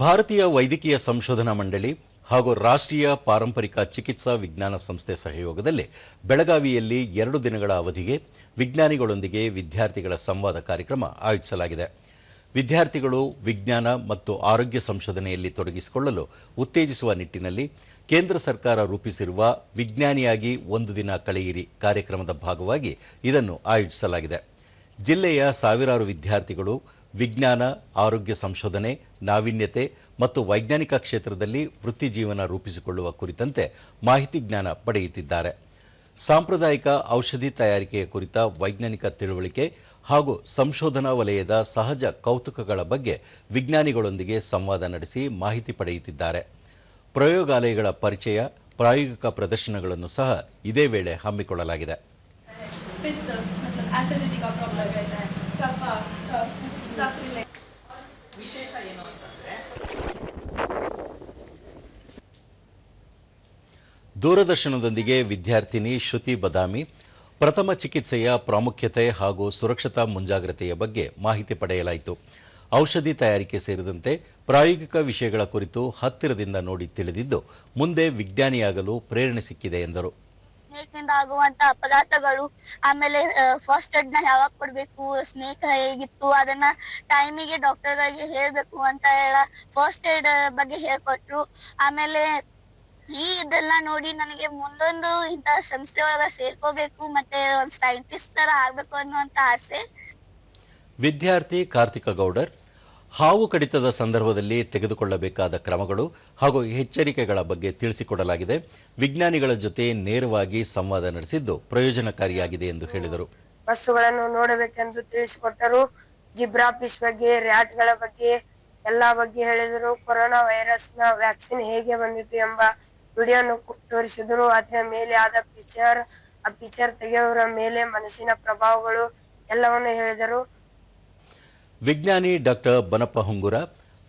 ಭಾರತೀಯ ವೈದ್ಯಕೀಯ ಸಂಶೋಧನಾ ಮಂಡಳಿ ಹಾಗೂ ರಾಷ್ಟ್ರೀಯ ಪಾರಂಪರಿಕ ಚಿಕಿತ್ಸಾ ವಿಜ್ಞಾನ ಸಂಸ್ಥೆ ಸಹಯೋಗದಲ್ಲಿ ಬೆಳಗಾವಿಯಲ್ಲಿ 2 ದಿನಗಳ ಅವಧಿಗೆ ವಿಜ್ಞಾನಿಗಳೊಂದಿಗೆ ವಿದ್ಯಾರ್ಥಿಗಳ ಸಂವಾದ ಕಾರ್ಯಕ್ರಮ ಆಯೋಜಿಸಲಾಗಿದೆ. ವಿದ್ಯಾರ್ಥಿಗಳು ವಿಜ್ಞಾನ ಮತ್ತು ಆರೋಗ್ಯ ಸಂಶೋಧನೆಯಲ್ಲಿ ತೊಡಗಿಸಿಕೊಳ್ಳಲು ಉತ್ತೇಜಿಸುವ ನಿಟ್ಟಿನಲ್ಲಿ ಕೇಂದ್ರ ಸರ್ಕಾರ ರೂಪಿಸಿರುವ ವಿಜ್ಞಾನಿಯಾಗಿ 1 ದಿನ ಕಳೆಯಿರಿ ಕಾರ್ಯಕ್ರಮದ ಭಾಗವಾಗಿ ಇದನ್ನು ಆಯೋಜಿಸಲಾಗಿದೆ. ಜಿಲ್ಲೆಯ ಸಾವಿರಾರು ವಿದ್ಯಾರ್ಥಿಗಳು ವಿಜ್ಞಾನ, ಆರೋಗ್ಯ ಸಂಶೋಧನೆ, ನಾವೀನ್ಯತೆ ಮತ್ತು ವೈಜ್ಞಾನಿಕ ಕ್ಷೇತ್ರದಲ್ಲಿ ವೃತ್ತಿಜೀವನ ರೂಪಿಸಿಕೊಳ್ಳುವ ಕುರಿತಂತೆ ಮಾಹಿತಿ ಜ್ಞಾನ ಪಡೆಯುತ್ತಿದ್ದಾರೆ. ಸಾಂಪ್ರದಾಯಿಕ ಔಷಧಿ ತಯಾರಿಕೆಯ ಕುರಿತ ವೈಜ್ಞಾನಿಕ ತಿಳುವಳಿಕೆ ಹಾಗೂ ಸಂಶೋಧನಾ ವಲಯದ ಸಹಜ ಕೌತುಕಗಳ ಬಗ್ಗೆ ವಿಜ್ಞಾನಿಗಳೊಂದಿಗೆ ಸಂವಾದ ನಡೆಸಿ ಮಾಹಿತಿ ಪಡೆಯುತ್ತಿದ್ದಾರೆ. ಪ್ರಯೋಗಾಲಯಗಳ ಪರಿಚಯ, ಪ್ರಾಯೋಗಿಕ ಪ್ರದರ್ಶನಗಳನ್ನು ಸಹ ಇದೇ ವೇಳೆ ಹಮ್ಮಿಕೊಳ್ಳಲಾಗಿದೆ. ದೂರದರ್ಶನದೊಂದಿಗೆ ವಿದ್ಯಾರ್ಥಿನಿ ಶ್ರುತಿ ಬದಾಮಿ ಪ್ರಥಮ ಚಿಕಿತ್ಸೆಯ ಪ್ರಾಮುಖ್ಯತೆ ಹಾಗೂ ಸುರಕ್ಷತಾ ಮುಂಜಾಗ್ರತೆಯ ಬಗ್ಗೆ ಮಾಹಿತಿ ಪಡೆಯಲಾಯಿತು. ಔಷಧಿ ತಯಾರಿಕೆ ಸೇರಿದಂತೆ ಪ್ರಾಯೋಗಿಕ ವಿಷಯಗಳ ಕುರಿತು ಹತ್ತಿರದಿಂದ ನೋಡಿ ತಿಳಿದಿದ್ದು ಮುಂದೆ ವಿಜ್ಞಾನಿಯಾಗಲು ಪ್ರೇರಣೆ ಸಿಕ್ಕಿದೆ ಎಂದರು. ಸ್ನೇಕ್ ನಿಂದ ಆಗುವಂತ ಪದಾರ್ಥಗಳು, ಆಮೇಲೆ ಫಸ್ಟ್ ಏಡ್ ನ ಯಾವಾಗ ಕೊಡ್ಬೇಕು, ಸ್ನೇಕ್ ಹೇಗಿತ್ತು ಅದನ್ನ ಟೈಮಿಗೆ ಡಾಕ್ಟರ್ಗಳಿಗೆ ಹೇಳ್ಬೇಕು ಅಂತ ಫಸ್ಟ್ ಏಡ್ ಬಗ್ಗೆ ಹೇಳ್ಕೊಟ್ರು. ಆಮೇಲೆ ಇದೆಲ್ಲ ನೋಡಿ ನನಗೆ ಮುಂದೊಂದು ಇಂಥ ಸಂಸ್ಥೆ ಒಳಗ ಸೇರ್ಕೋಬೇಕು ಮತ್ತೆ ಒಂದು ಸೈಂಟಿಸ್ಟ್ ತರ ಆಗ್ಬೇಕು ಅನ್ನುವಂತ ಆಸೆ. ವಿದ್ಯಾರ್ಥಿ ಕಾರ್ತಿಕ ಗೌಡರ್ ಹಾವು ಕಡಿತದ ಸಂದರ್ಭದಲ್ಲಿ ತೆಗೆದುಕೊಳ್ಳಬೇಕಾದ ಕ್ರಮಗಳು ಹಾಗೂ ಎಚ್ಚರಿಕೆಗಳ ಬಗ್ಗೆ ತಿಳಿಸಿಕೊಡಲಾಗಿದೆ. ವಿಜ್ಞಾನಿಗಳ ಜೊತೆ ನೇರವಾಗಿ ಸಂವಾದ ನಡೆಸಿದ್ದು ಪ್ರಯೋಜನಕಾರಿಯಾಗಿದೆ ಎಂದು ಹೇಳಿದರು. ವಸ್ತುಗಳನ್ನು ನೋಡಬೇಕೆಂದು ತಿಳಿಸಿಕೊಟ್ಟರು. ಜಿಬ್ರಾ ಫಿಶ್ ಬಗ್ಗೆ, ರ್ಯಾಟ್ಗಳ ಬಗ್ಗೆ ಎಲ್ಲಾ ಬಗ್ಗೆ ಹೇಳಿದರು. ಕೊರೋನಾ ವೈರಸ್ ನ ವ್ಯಾಕ್ಸಿನ್ ಹೇಗೆ ಬಂದಿತು ಎಂಬ ವಿಡಿಯೋನು ತೋರಿಸಿದರು. ಅದರ ಮೇಲೆ ಆದ ಪಿಕ್ಚರ್ ತೆಗೆಯುವವರ ಮೇಲೆ ಮನಸ್ಸಿನ ಪ್ರಭಾವಗಳು ಎಲ್ಲವನ್ನು ಹೇಳಿದರು. ವಿಜ್ಞಾನಿ ಡಾಕ್ಟರ್ ಬನಪ್ಪ ಹುಂಗುರ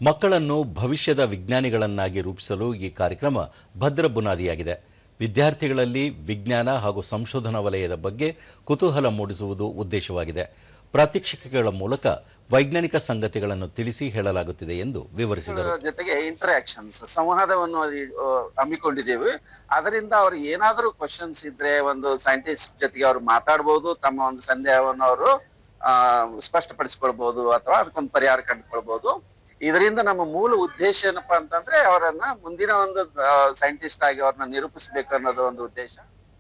ಮಕ್ಕಳನ್ನು ಭವಿಷ್ಯದ ವಿಜ್ಞಾನಿಗಳನ್ನಾಗಿ ರೂಪಿಸಲು ಈ ಕಾರ್ಯಕ್ರಮ ಭದ್ರ ಬುನಾದಿಯಾಗಿದೆ. ವಿದ್ಯಾರ್ಥಿಗಳಲ್ಲಿ ವಿಜ್ಞಾನ ಹಾಗೂ ಸಂಶೋಧನಾ ವಲಯದ ಬಗ್ಗೆ ಕುತೂಹಲ ಮೂಡಿಸುವುದು ಉದ್ದೇಶವಾಗಿದೆ. ಪ್ರಾತ್ಯಕ್ಷಿಕೆಗಳ ಮೂಲಕ ವೈಜ್ಞಾನಿಕ ಸಂಗತಿಗಳನ್ನು ತಿಳಿಸಿ ಹೇಳಲಾಗುತ್ತಿದೆ ಎಂದು ವಿವರಿಸಿದರು. ಜೊತೆಗೆ ಇಂಟರಾಕ್ಷನ್ಸ್ ಸಂವಾದವನ್ನು ಹಮ್ಮಿಕೊಂಡಿದ್ದೇವೆ. ಅದರಿಂದ ಅವರು ಏನಾದರೂ ಕ್ವಶನ್ಸ್ ಇದ್ರೆ ಒಂದು ಸೈಂಟಿಸ್ಟ್ ಜೊತೆಗೆ ಅವರು ಮಾತಾಡಬಹುದು, ತಮ್ಮ ಒಂದು ಸಂದೇಹವನ್ನು ಅವರು ಸ್ಪಷ್ಟಪಡಿಸಿಕೊಳ್ಬಹುದು ಅಥವಾ ಅದಕ್ಕೊಂದು ಪರಿಹಾರ ಕಂಡುಕೊಳ್ಬಹುದು. ಇದರಿಂದ ನಮ್ಮ ಮೂಲ ಉದ್ದೇಶ ಏನಪ್ಪಾ ಅಂತಂದ್ರೆ ಅವರನ್ನ ಮುಂದಿನ ಒಂದು ಸೈಂಟಿಸ್ಟ್ ಆಗಿ ಅವ್ರನ್ನ ನಿರೂಪಿಸಬೇಕು ಅನ್ನೋದು ಒಂದು ಉದ್ದೇಶ.